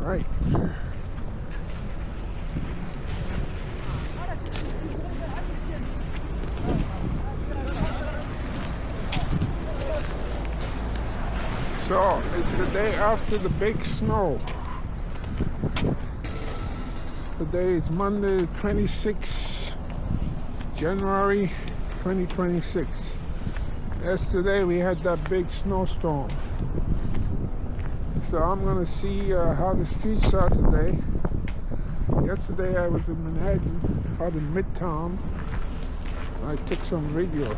right. So, it's the day after the big snow. Today is Monday, the 26th, January 2026. Yesterday we had that big snowstorm. So I'm gonna see how the streets are today. Yesterday I was in Manhattan, out in Midtown. I took some video.